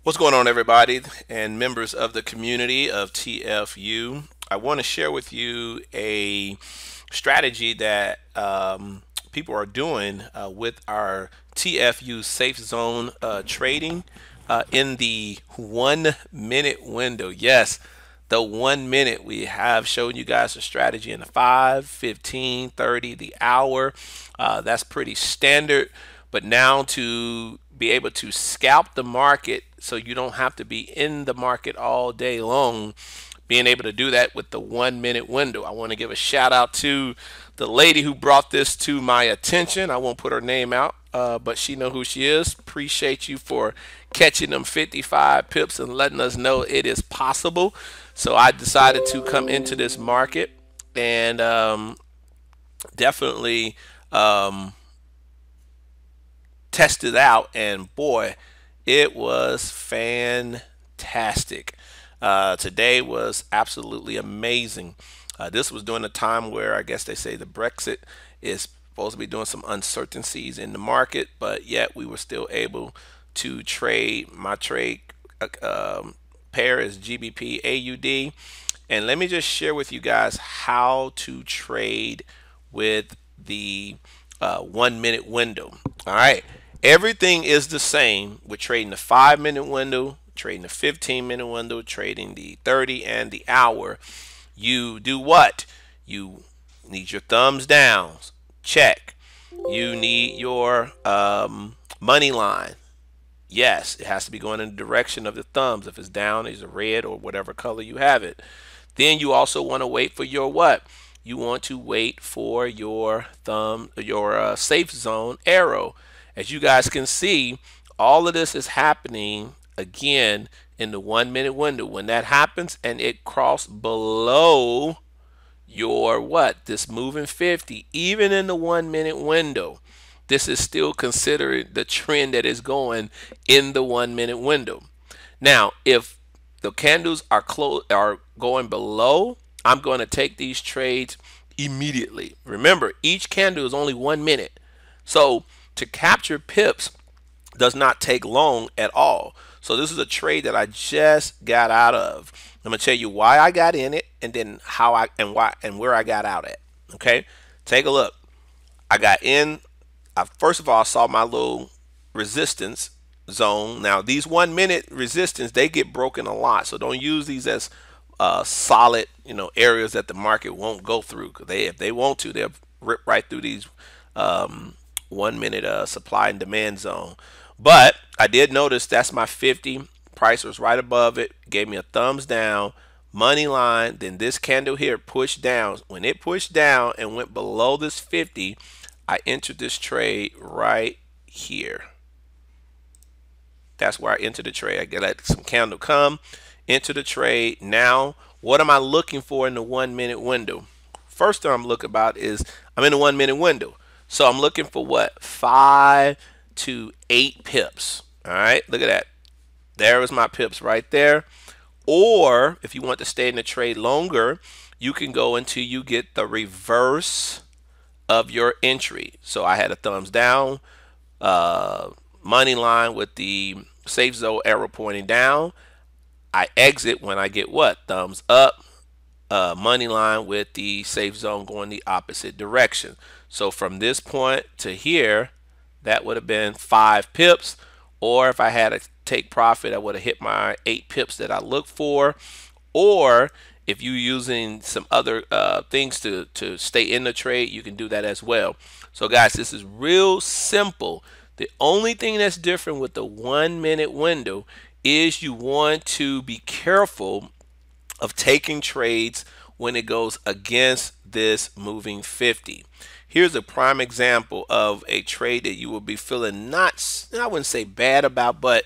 What's going on, everybody, and members of the community of TFU? I want to share with you a strategy that people are doing with our TFU Safe Zone trading in the 1 minute window. Yes, the 1 minute. We have shown you guys a strategy in the 5, 15, 30, the hour. That's pretty standard. But now to be able to scalp the market so you don't have to be in the market all day long, being able to do that with the 1 minute window. I want to give a shout out to the lady who brought this to my attention. I won't put her name out, but she know who she is. Appreciate you for catching them 55 pips and letting us know it is possible. So I decided to come into this market and definitely test it out, and boy, it was fantastic. Today was absolutely amazing. This was during a time where I guess they say the Brexit is supposed to be doing some uncertainties in the market, but yet we were still able to trade. My trade pair is GBP AUD. And let me just share with you guys how to trade with the 1 minute window. All right. Everything is the same. We're trading the 5 minute window, trading the 15 minute window, trading the 30 and the hour. You do what? You need your thumbs down. Check. You need your money line. Yes, it has to be going in the direction of the thumbs. If it's down, it's a red or whatever color you have it. Then you also want to wait for your what? You want to wait for your safe zone arrow. As you guys can see, all of this is happening again in the 1 minute window. When that happens and it crossed below your what? This moving 50, even in the 1 minute window, this is still considered the trend that is going in the 1 minute window. Now, if the candles are going below, I'm going to take these trades immediately. Remember, each candle is only 1 minute. So to capture pips does not take long at all. So this is a trade that I just got out of. I'm gonna tell you why I got in it, and then how I and why and where I got out at. Okay, take a look. I got in. First of all, I saw my little resistance zone. Now these 1 minute resistance, they get broken a lot, so don't use these as solid, areas that the market won't go through. Cause if they want to, they'll rip right through these 1 minute supply and demand zone. But I did notice that's my 50. Price was right above it. Gave me a thumbs down. Money line. Then this candle here pushed down. When it pushed down and went below this 50, I entered this trade right here. That's where I entered the trade. I get let some candle come, enter the trade. Now, what am I looking for in the 1 minute window? First thing I'm looking about is I'm in the 1 minute window. So I'm looking for what? 5 to 8 pips. All right, look at that. There is my pips right there. Or if you want to stay in the trade longer, you can go until you get the reverse of your entry. So I had a thumbs down, money line with the safe zone arrow pointing down. I exit when I get what? Thumbs up, money line with the safe zone going the opposite direction. So from this point to here, that would have been 5 pips. Or if I had to take profit, I would have hit my 8 pips that I look for. Or if you're using some other things to stay in the trade, you can do that as well. So guys, this is real simple. The only thing that's different with the 1 minute window is you want to be careful of taking trades when it goes against this moving 50. Here's a prime example of a trade that you will be feeling not, I wouldn't say bad about, but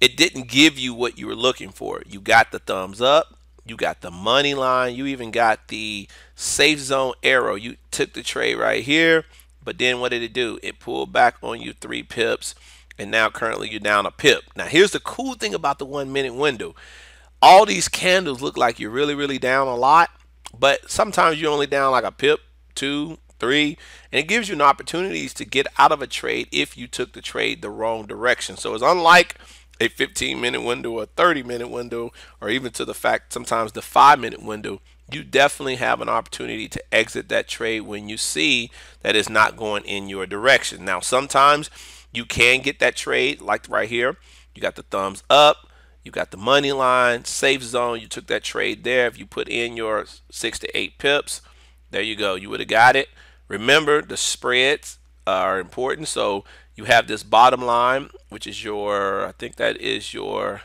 it didn't give you what you were looking for. You got the thumbs up, you got the money line, you even got the safe zone arrow. You took the trade right here, but then what did it do? It pulled back on you 3 pips, and now currently you're down a pip. Now here's the cool thing about the 1 minute window. All these candles look like you're really down a lot, but sometimes you're only down like a pip, 2, 3, and it gives you an opportunities to get out of a trade if you took the trade the wrong direction. So it's unlike a 15-minute window or a 30-minute window, or even to the fact sometimes the 5-minute window, you definitely have an opportunity to exit that trade when you see that it's not going in your direction. Now, sometimes you can get that trade like right here. You got the thumbs up, you got the money line, safe zone. You took that trade there. If you put in your 6 to 8 pips, there you go. You would have got it. Remember, the spreads are important. So you have this bottom line, which is your, I think that is your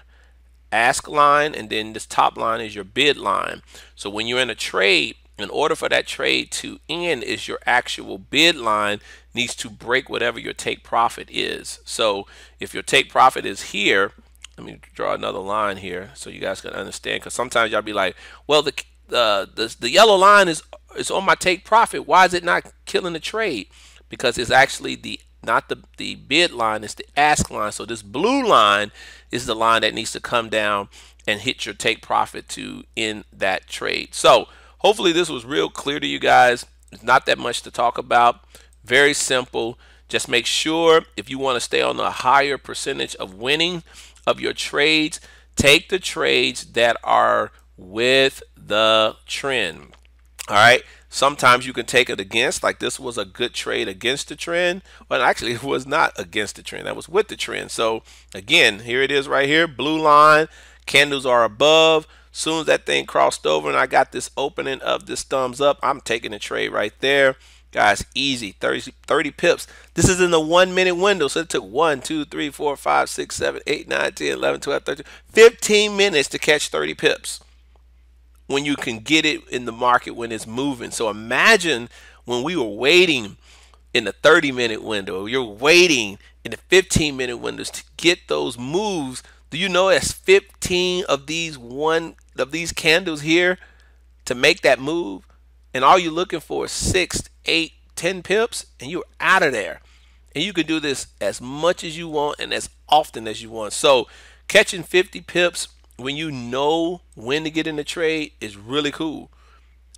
ask line, and then this top line is your bid line. So when you're in a trade, in order for that trade to end, is your actual bid line needs to break whatever your take profit is. So if your take profit is here, let me draw another line here so you guys can understand, because sometimes y'all be like, well, the yellow line is on my take profit. Why is it not killing the trade? Because it's actually the not the bid line, it's the ask line. So this blue line is the line that needs to come down and hit your take profit to end that trade. So hopefully this was real clear to you guys. It's not that much to talk about. Very simple. Just make sure if you want to stay on a higher percentage of winning of your trades, take the trades that are with the trend. All right. Sometimes you can take it against, like this was a good trade against the trend. Well, actually, it was not against the trend. That was with the trend. So again, here it is right here. Blue line, candles are above. Soon as that thing crossed over and I got this opening of this thumbs up, I'm taking a trade right there. Guys, easy, 30 pips. This is in the 1 minute window. So it took 1, 2, 3, 4, 5, 6, 7, 8, 9, 10, 11, 12, 13, 15 minutes to catch 30 pips when you can get it in the market when it's moving. So imagine when we were waiting in the 30-minute window, you're waiting in the 15-minute windows to get those moves. Do you know that's 15 of these candles here to make that move? And all you're looking for is 6, 8, 10 pips, and you're out of there. And you can do this as much as you want and as often as you want. So catching 50 pips when you know when to get in the trade is really cool,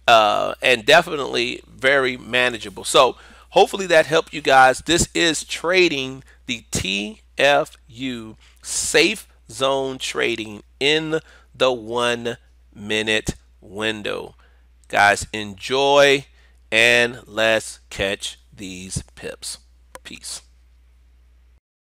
and definitely very manageable. So hopefully that helped you guys. This is trading the TFU Safe Zone trading in the 1 minute window. Guys, enjoy and let's catch these pips. Peace.